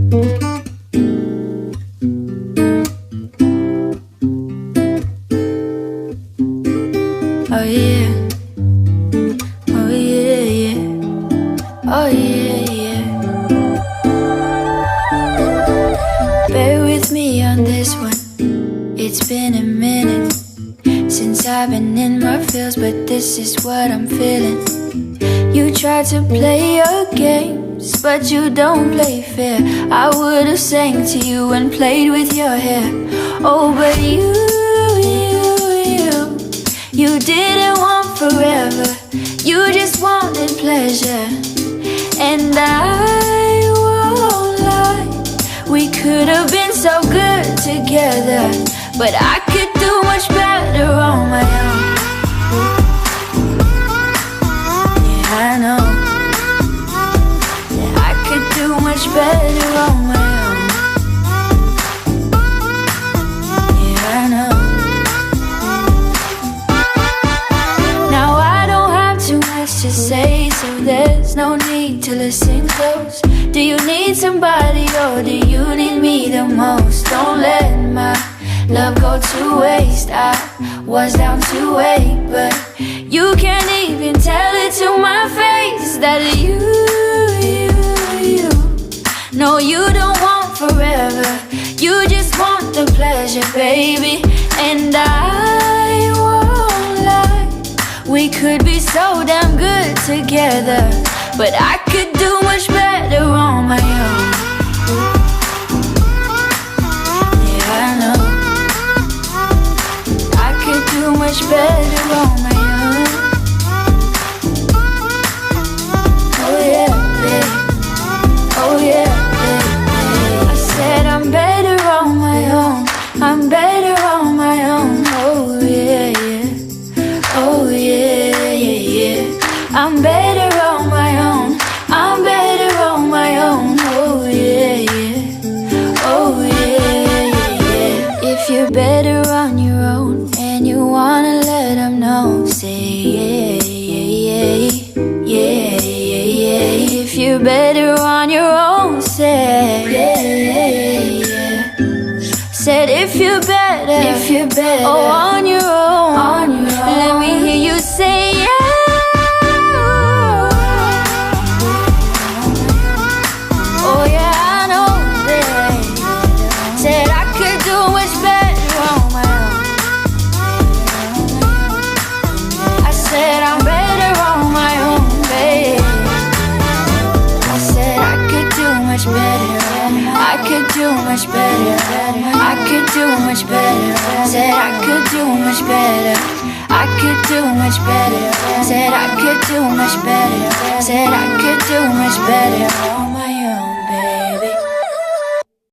Oh yeah, oh yeah, yeah, oh yeah, yeah. Bear with me on this one. It's been a minute since I've been in my feels, but this is what I'm feeling. You try to play your games, but you don't play fair. I would've sang to you and played with your hair. Oh, but you didn't want forever, you just wanted pleasure. And I won't lie, we could have been so good together, but I could do much better on my own. Yeah, I know that I could do much better on my own. Yeah, I know. To say, so there's no need to listen close. Do you need somebody or do you need me the most? Don't let my love go to waste. I was down to wait, but you can't even tell it to my face that you no, you don't want forever, you just want the pleasure, baby. And I won't lie, we could be so damn good together, but I could do much better on my own. Yeah, I know I could do much better on my own. Oh yeah, babe. Oh yeah, babe. I said I'm better on my own, I'm better on my own. Oh yeah, yeah. Oh yeah, yeah, yeah. I'm better on my own, I'm better on my own. Oh yeah, yeah. Oh yeah, yeah, yeah. If you're better on your own and you wanna let them know, say yeah, yeah, yeah. Yeah, yeah, yeah. If you're better on your own, say yeah, yeah, yeah. Said if you're better, oh, on your own, let me hear you say yeah. Oh yeah, I know that. Said I could do much better on my own. I said I'm better on my own, babe. I said I could do much better, I could do much better, I could do much better. Said I could do much better, I could do much better. Said I could do much better, said I could do much better on my own, baby.